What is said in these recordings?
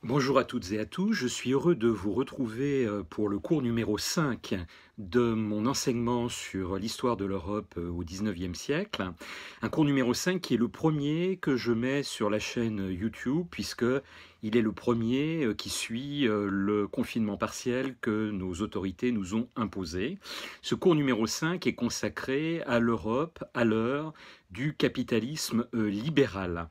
Bonjour à toutes et à tous, je suis heureux de vous retrouver pour le cours numéro 5 de mon enseignement sur l'histoire de l'Europe au XIXe siècle. Un cours numéro 5 qui est le premier que je mets sur la chaîne YouTube puisque il est le premier qui suit le confinement partiel que nos autorités nous ont imposé. Ce cours numéro 5 est consacré à l'Europe à l'heure du capitalisme libéral.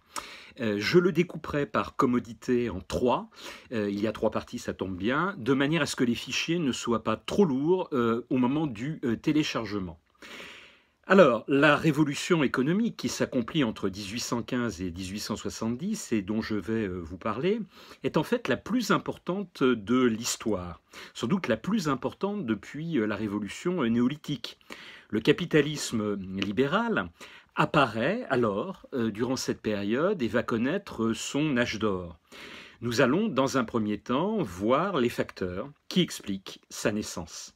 Je le découperai par commodité en trois. Il y a trois parties, ça tombe bien, de manière à ce que les fichiers ne soient pas trop lourds au moment du téléchargement. Alors, la révolution économique qui s'accomplit entre 1815 et 1870 et dont je vais vous parler est en fait la plus importante de l'histoire, sans doute la plus importante depuis la révolution néolithique. Le capitalisme libéral apparaît alors durant cette période et va connaître son âge d'or. Nous allons dans un premier temps voir les facteurs qui expliquent sa naissance.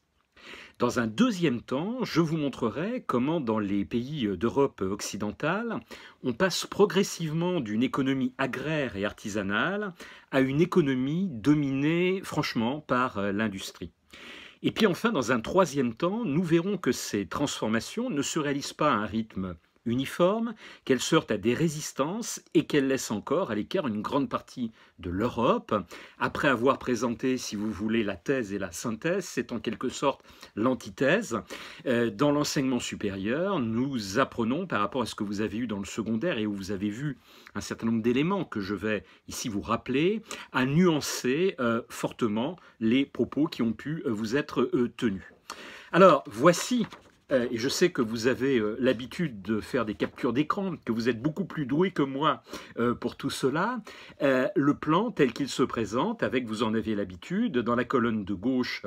Dans un deuxième temps, je vous montrerai comment dans les pays d'Europe occidentale, on passe progressivement d'une économie agraire et artisanale à une économie dominée franchement par l'industrie. Et puis enfin, dans un troisième temps, nous verrons que ces transformations ne se réalisent pas à un rythme uniforme, qu'elles se heurtent à des résistances et qu'elles laissent encore à l'écart une grande partie de l'Europe. Après avoir présenté, si vous voulez, la thèse et la synthèse, c'est en quelque sorte l'antithèse. Dans l'enseignement supérieur, nous apprenons par rapport à ce que vous avez eu dans le secondaire et où vous avez vu un certain nombre d'éléments que je vais ici vous rappeler, à nuancer fortement les propos qui ont pu vous être tenus. Alors, voici et je sais que vous avez l'habitude de faire des captures d'écran, que vous êtes beaucoup plus doué que moi pour tout cela. Le plan tel qu'il se présente, avec, vous en avez l'habitude, dans la colonne de gauche,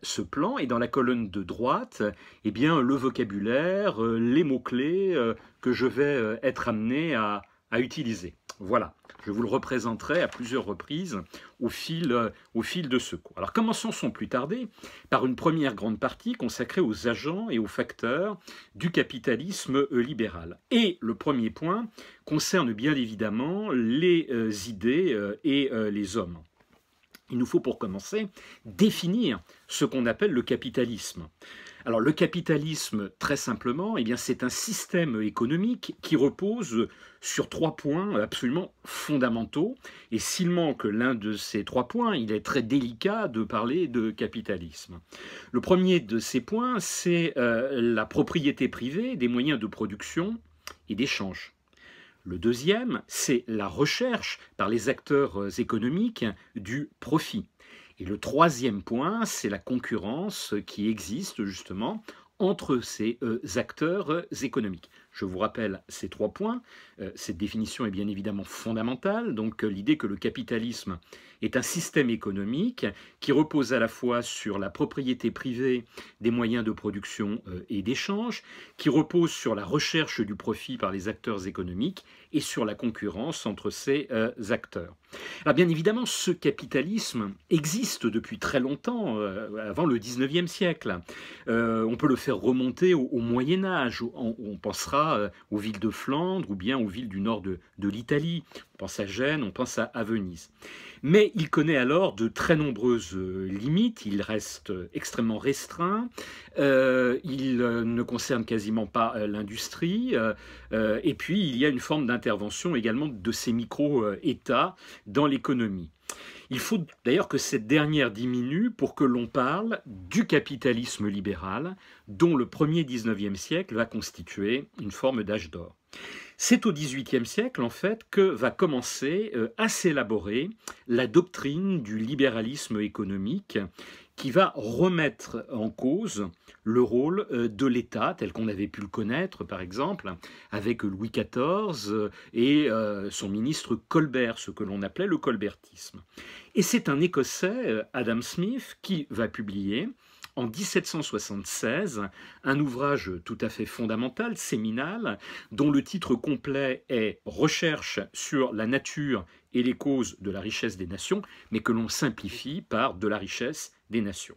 ce plan, et dans la colonne de droite, eh bien, le vocabulaire, les mots-clés que je vais être amené à utiliser. Voilà, je vous le représenterai à plusieurs reprises au fil de ce cours. Alors commençons sans plus tarder par une première grande partie consacrée aux agents et aux facteurs du capitalisme libéral. Et le premier point concerne bien évidemment les idées et les hommes. Il nous faut pour commencer définir ce qu'on appelle le capitalisme. Alors le capitalisme, très simplement, eh bien, c'est un système économique qui repose sur trois points absolument fondamentaux. Et s'il manque l'un de ces trois points, il est très délicat de parler de capitalisme. Le premier de ces points, c'est la propriété privée des moyens de production et d'échange. Le deuxième, c'est la recherche par les acteurs économiques du profit. Et le troisième point, c'est la concurrence qui existe justement entre ces acteurs économiques. Je vous rappelle ces trois points. Cette définition est bien évidemment fondamentale. Donc l'idée que le capitalisme est un système économique qui repose à la fois sur la propriété privée des moyens de production et d'échange, qui repose sur la recherche du profit par les acteurs économiques et sur la concurrence entre ces acteurs. Alors bien évidemment, ce capitalisme existe depuis très longtemps, avant le XIXe siècle. On peut le faire remonter au Moyen-Âge. On pensera aux villes de Flandre ou bien aux villes du nord de l'Italie. On pense à Gênes, on pense à Venise. Mais il connaît alors de très nombreuses limites, il reste extrêmement restreint, il ne concerne quasiment pas l'industrie, et puis il y a une forme d'intervention également de ces micro-États dans l'économie. Il faut d'ailleurs que cette dernière diminue pour que l'on parle du capitalisme libéral, dont le premier 19e siècle va constituer une forme d'âge d'or. C'est au XVIIIe siècle, en fait, que va commencer à s'élaborer la doctrine du libéralisme économique qui va remettre en cause le rôle de l'État, tel qu'on avait pu le connaître, par exemple, avec Louis XIV et son ministre Colbert, ce que l'on appelait le colbertisme. Et c'est un Écossais, Adam Smith, qui va publier en 1776 un ouvrage tout à fait fondamental, séminal, dont le titre complet est « Recherche sur la nature et les causes de la richesse des nations », mais que l'on simplifie par « de la richesse des nations ».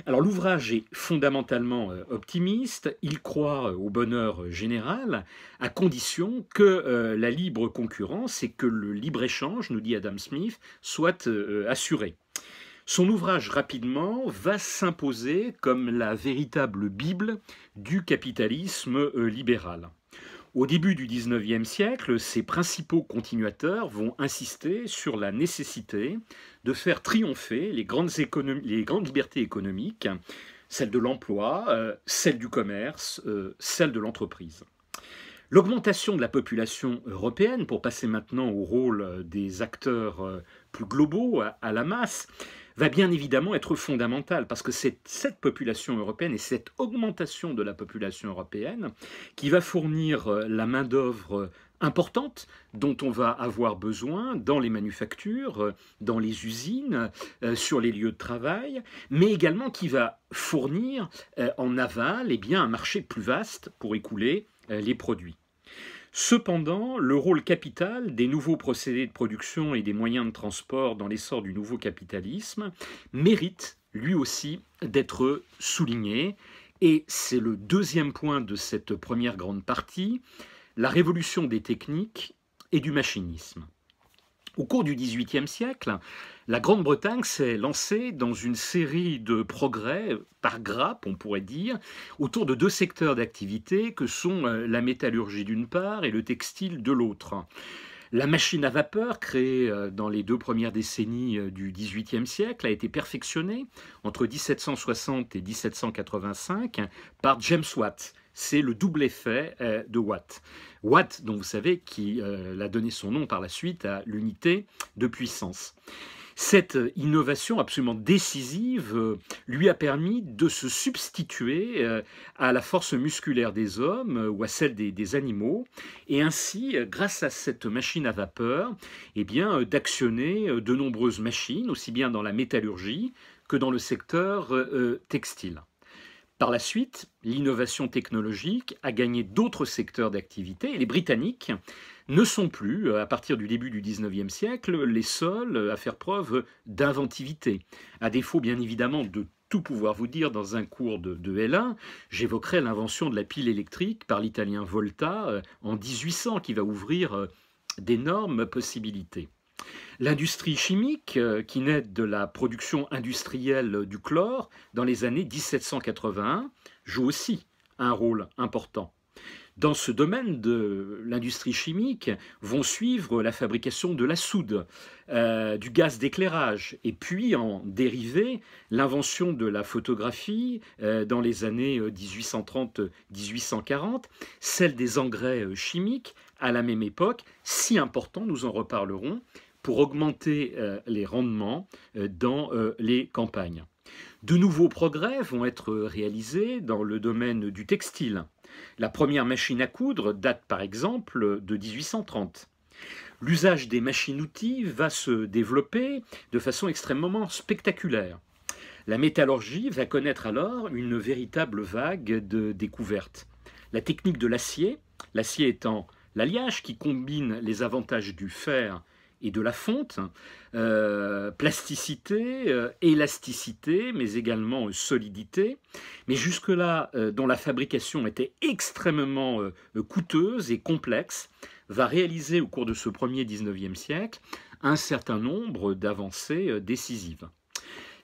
Alors l'ouvrage est fondamentalement optimiste, il croit au bonheur général, à condition que la libre concurrence et que le libre-échange, nous dit Adam Smith, soit assuré. Son ouvrage rapidement va s'imposer comme la véritable Bible du capitalisme libéral. Au début du XIXe siècle, ses principaux continuateurs vont insister sur la nécessité de faire triompher les grandes libertés économiques, celle de l'emploi, celle du commerce, celle de l'entreprise. L'augmentation de la population européenne, pour passer maintenant au rôle des acteurs plus globaux à la masse, va bien évidemment être fondamentale, parce que c'est cette population européenne et cette augmentation de la population européenne qui va fournir la main-d'œuvre importante dont on va avoir besoin dans les manufactures, dans les usines, sur les lieux de travail, mais également qui va fournir en aval un marché plus vaste pour écouler les produits. Cependant, le rôle capital des nouveaux procédés de production et des moyens de transport dans l'essor du nouveau capitalisme mérite lui aussi d'être souligné. Et c'est le deuxième point de cette première grande partie, la révolution des techniques et du machinisme. Au cours du XVIIIe siècle, la Grande-Bretagne s'est lancée dans une série de progrès par grappes, on pourrait dire, autour de deux secteurs d'activité que sont la métallurgie d'une part et le textile de l'autre. La machine à vapeur, créée dans les deux premières décennies du XVIIIe siècle, a été perfectionnée entre 1760 et 1785 par James Watt. C'est le double effet de Watt. Watt, dont vous savez qu'il a donné son nom par la suite à l'unité de puissance. Cette innovation absolument décisive lui a permis de se substituer à la force musculaire des hommes ou à celle des animaux, et ainsi, grâce à cette machine à vapeur, d'actionner de nombreuses machines, aussi bien dans la métallurgie que dans le secteur textile. Par la suite, l'innovation technologique a gagné d'autres secteurs d'activité et les Britanniques ne sont plus, à partir du début du XIXe siècle, les seuls à faire preuve d'inventivité. À défaut, bien évidemment, de tout pouvoir vous dire dans un cours de L1, j'évoquerai l'invention de la pile électrique par l'italien Volta en 1800 qui va ouvrir d'énormes possibilités. L'industrie chimique, qui naît de la production industrielle du chlore dans les années 1781, joue aussi un rôle important. Dans ce domaine de l'industrie chimique vont suivre la fabrication de la soude, du gaz d'éclairage, et puis en dérivé l'invention de la photographie dans les années 1830-1840, celle des engrais chimiques à la même époque, si important, nous en reparlerons, pour augmenter les rendements dans les campagnes. De nouveaux progrès vont être réalisés dans le domaine du textile. La première machine à coudre date par exemple de 1830. L'usage des machines-outils va se développer de façon extrêmement spectaculaire. La métallurgie va connaître alors une véritable vague de découvertes. La technique de l'acier étant l'alliage qui combine les avantages du fer et de la fonte, plasticité, élasticité, mais également solidité, mais jusque-là, dont la fabrication était extrêmement coûteuse et complexe, va réaliser au cours de ce premier 19e siècle un certain nombre d'avancées décisives.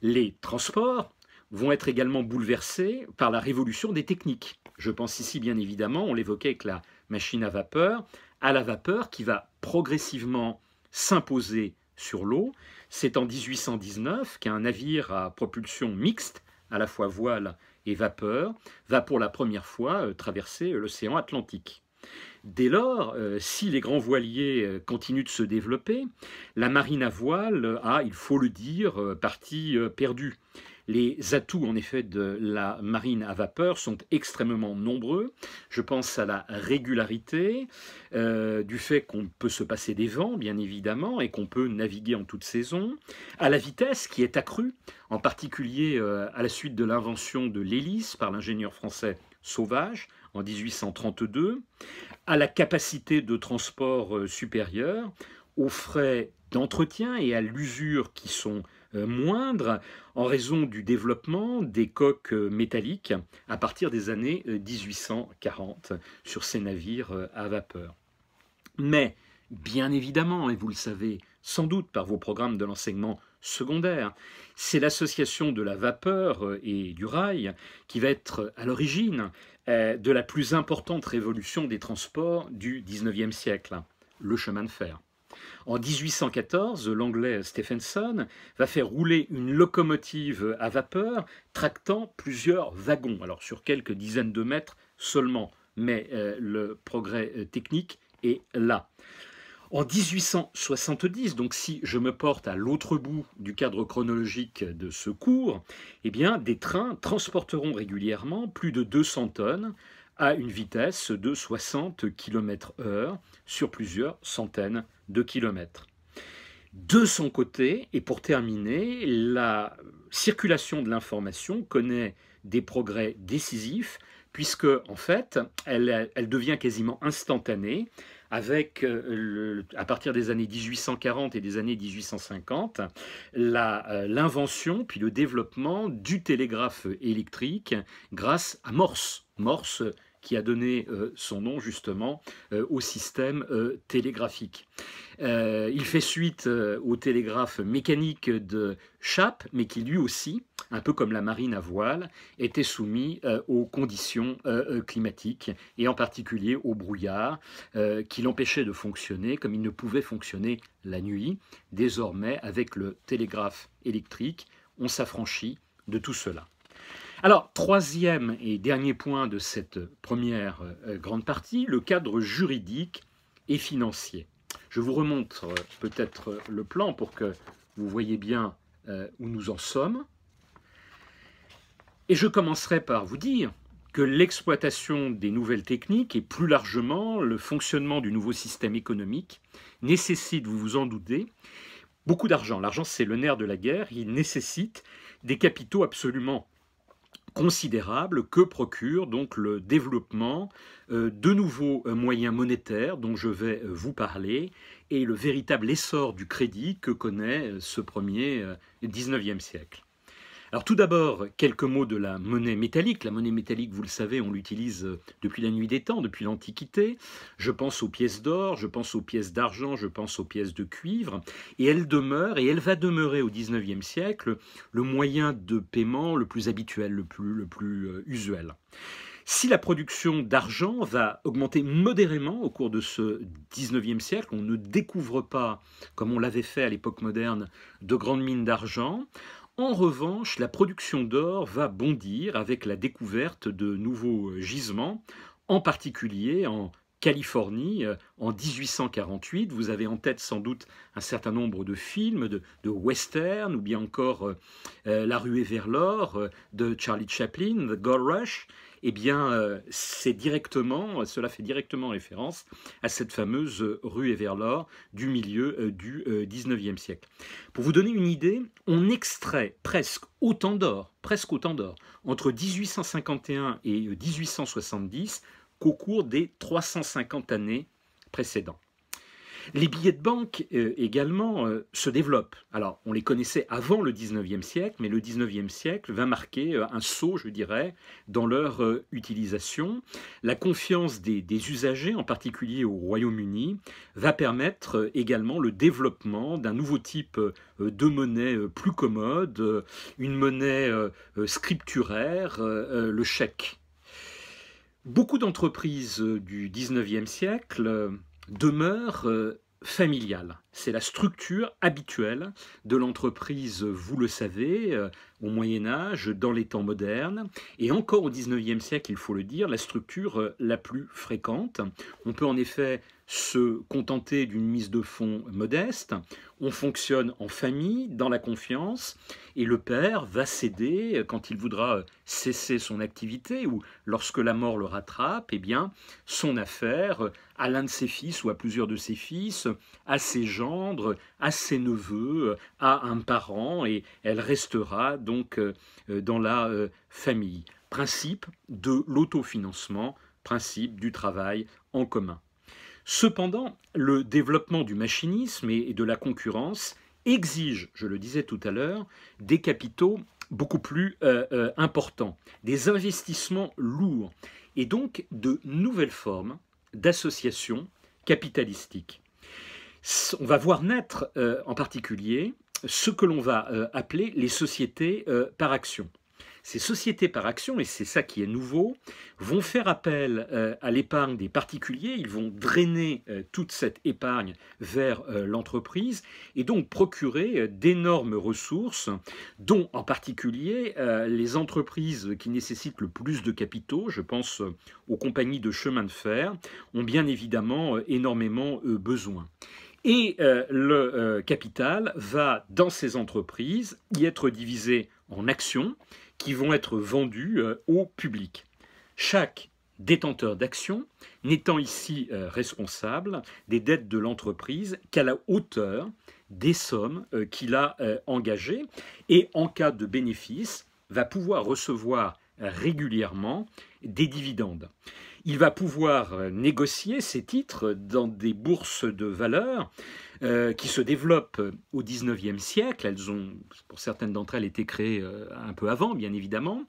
Les transports vont être également bouleversés par la révolution des techniques. Je pense ici bien évidemment, on l'évoquait avec la machine à la vapeur qui va progressivement s'imposer sur l'eau. C'est en 1819 qu'un navire à propulsion mixte, à la fois voile et vapeur, va pour la première fois traverser l'océan Atlantique. Dès lors, si les grands voiliers continuent de se développer, la marine à voile a, il faut le dire, partie perdue. Les atouts, en effet, de la marine à vapeur sont extrêmement nombreux. Je pense à la régularité, du fait qu'on peut se passer des vents, bien évidemment, et qu'on peut naviguer en toute saison, à la vitesse qui est accrue, en particulier à la suite de l'invention de l'hélice par l'ingénieur français Sauvage en 1832, à la capacité de transport supérieure, aux frais d'entretien et à l'usure qui sont moindre en raison du développement des coques métalliques à partir des années 1840 sur ces navires à vapeur. Mais, bien évidemment, et vous le savez sans doute par vos programmes de l'enseignement secondaire, c'est l'association de la vapeur et du rail qui va être à l'origine de la plus importante révolution des transports du XIXe siècle, le chemin de fer. En 1814, l'anglais Stephenson va faire rouler une locomotive à vapeur tractant plusieurs wagons, alors sur quelques dizaines de mètres seulement, mais le progrès technique est là. En 1870, donc si je me porte à l'autre bout du cadre chronologique de ce cours, eh bien, des trains transporteront régulièrement plus de 200 tonnes à une vitesse de 60 km/h sur plusieurs centaines de kilomètres. De son côté, et pour terminer, la circulation de l'information connaît des progrès décisifs puisque, en fait, elle devient quasiment instantanée avec, à partir des années 1840 et des années 1850, l'invention puis le développement du télégraphe électrique grâce à Morse. Morse qui a donné son nom justement au système télégraphique. Il fait suite au télégraphe mécanique de Chappe, mais qui lui aussi, un peu comme la marine à voile, était soumis aux conditions climatiques, et en particulier au brouillard, qui l'empêchait de fonctionner comme il ne pouvait fonctionner la nuit. Désormais, avec le télégraphe électrique, on s'affranchit de tout cela. Alors, troisième et dernier point de cette première grande partie, le cadre juridique et financier. Je vous remontre peut-être le plan pour que vous voyez bien où nous en sommes. Et je commencerai par vous dire que l'exploitation des nouvelles techniques et plus largement le fonctionnement du nouveau système économique nécessite, vous vous en doutez, beaucoup d'argent. L'argent, c'est le nerf de la guerre. Il nécessite des capitaux absolument considérable que procure donc le développement de nouveaux moyens monétaires dont je vais vous parler et le véritable essor du crédit que connaît ce premier 19e siècle. Alors tout d'abord, quelques mots de la monnaie métallique. La monnaie métallique, vous le savez, on l'utilise depuis la nuit des temps, depuis l'Antiquité. Je pense aux pièces d'or, je pense aux pièces d'argent, je pense aux pièces de cuivre. Et elle demeure, et elle va demeurer au XIXe siècle, le moyen de paiement le plus habituel, le plus usuel. Si la production d'argent va augmenter modérément au cours de ce XIXe siècle, on ne découvre pas, comme on l'avait fait à l'époque moderne, de grandes mines d'argent. En revanche, la production d'or va bondir avec la découverte de nouveaux gisements, en particulier en Californie en 1848. Vous avez en tête sans doute un certain nombre de films, de westerns, ou bien encore La ruée vers l'or de Charlie Chaplin, The Gold Rush. Eh bien, cela fait directement référence à cette fameuse ruée vers l'or du milieu du XIXe siècle. Pour vous donner une idée, on extrait presque autant d'or entre 1851 et 1870 qu'au cours des 350 années précédentes. Les billets de banque également se développent. Alors, on les connaissait avant le 19e siècle, mais le 19e siècle va marquer un saut, je dirais, dans leur utilisation. La confiance des usagers, en particulier au Royaume-Uni, va permettre également le développement d'un nouveau type de monnaie plus commode, une monnaie scripturaire, le chèque. Beaucoup d'entreprises du 19e siècle demeure familiale. C'est la structure habituelle de l'entreprise, vous le savez, au Moyen-Âge, dans les temps modernes, et encore au XIXe siècle, il faut le dire, la structure la plus fréquente. On peut en effet se contenter d'une mise de fonds modeste, on fonctionne en famille, dans la confiance, et le père va céder, quand il voudra cesser son activité, ou lorsque la mort le rattrape, eh bien, son affaire à l'un de ses fils ou à plusieurs de ses fils, à ses gendres, à ses neveux, à un parent, et elle restera donc dans la famille. Principe de l'autofinancement, principe du travail en commun. Cependant, le développement du machinisme et de la concurrence exige, je le disais tout à l'heure, des capitaux beaucoup plus importants, des investissements lourds, et donc de nouvelles formes d'associations capitalistiques. On va voir naître en particulier ce que l'on va appeler les sociétés par action. Ces sociétés par action, et c'est ça qui est nouveau, vont faire appel à l'épargne des particuliers, ils vont drainer toute cette épargne vers l'entreprise et donc procurer d'énormes ressources, dont en particulier les entreprises qui nécessitent le plus de capitaux, je pense aux compagnies de chemin de fer, ont bien évidemment énormément besoin. Et le capital va, dans ces entreprises, y être divisé en actions qui vont être vendues au public. Chaque détenteur d'actions n'étant ici responsable des dettes de l'entreprise qu'à la hauteur des sommes qu'il a engagées et en cas de bénéfice va pouvoir recevoir régulièrement des dividendes. Il va pouvoir négocier ces titres dans des bourses de valeur qui se développent au XIXe siècle. Elles ont, pour certaines d'entre elles, été créées un peu avant, bien évidemment,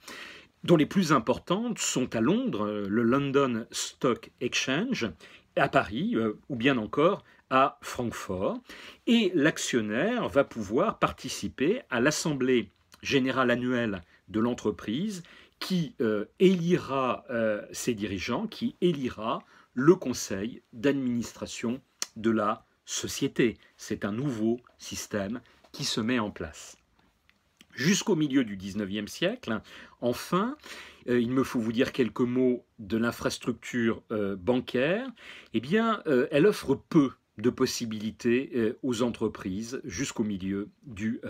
dont les plus importantes sont à Londres, le London Stock Exchange, à Paris, ou bien encore à Francfort. Et l'actionnaire va pouvoir participer à l'assemblée générale annuelle de l'entreprise qui élira ses dirigeants, qui élira le conseil d'administration de la société. C'est un nouveau système qui se met en place. Jusqu'au milieu du XIXe siècle, enfin, il me faut vous dire quelques mots de l'infrastructure bancaire. Eh bien, elle offre peu de possibilités aux entreprises jusqu'au milieu du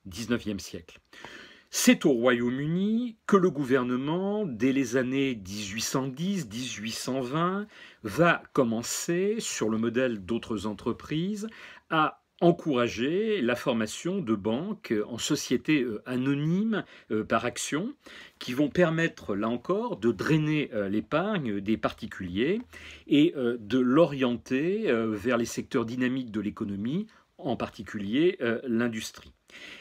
XIXe siècle. C'est au Royaume-Uni que le gouvernement, dès les années 1810-1820, va commencer, sur le modèle d'autres entreprises, à encourager la formation de banques en sociétés anonymes par action, qui vont permettre, là encore, de drainer l'épargne des particuliers et de l'orienter vers les secteurs dynamiques de l'économie, en particulier l'industrie.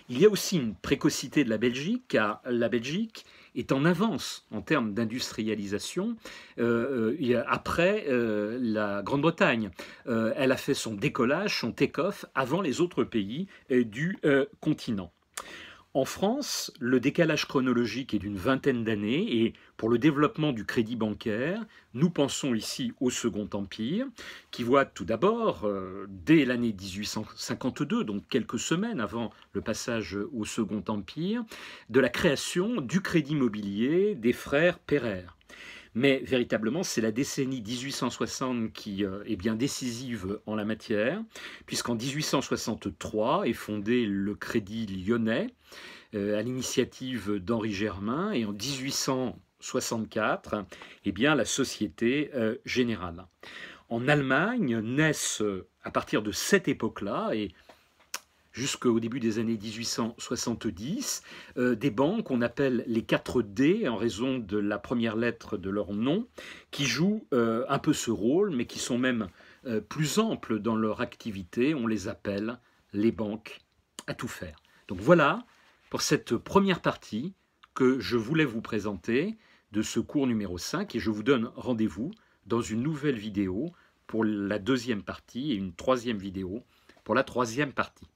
Il y a aussi une précocité de la Belgique, car la Belgique est en avance en termes d'industrialisation après la Grande-Bretagne. Elle a fait son décollage, son take-off avant les autres pays du continent. En France, le décalage chronologique est d'une vingtaine d'années et pour le développement du crédit bancaire, nous pensons ici au Second Empire, qui voit tout d'abord, dès l'année 1852, donc quelques semaines avant le passage au Second Empire, de la création du crédit immobilier des frères Pereire. Mais véritablement, c'est la décennie 1860 qui est bien décisive en la matière, puisqu'en 1863 est fondé le Crédit Lyonnais, à l'initiative d'Henri Germain, et en 1864, eh bien, la Société Générale. En Allemagne naissent, à partir de cette époque-là, et jusqu'au début des années 1870, des banques qu'on appelle les 4D en raison de la première lettre de leur nom, qui jouent un peu ce rôle, mais qui sont même plus amples dans leur activité. On les appelle les banques à tout faire. Donc voilà pour cette première partie que je voulais vous présenter de ce cours numéro 5, et je vous donne rendez-vous dans une nouvelle vidéo pour la deuxième partie et une troisième vidéo pour la troisième partie.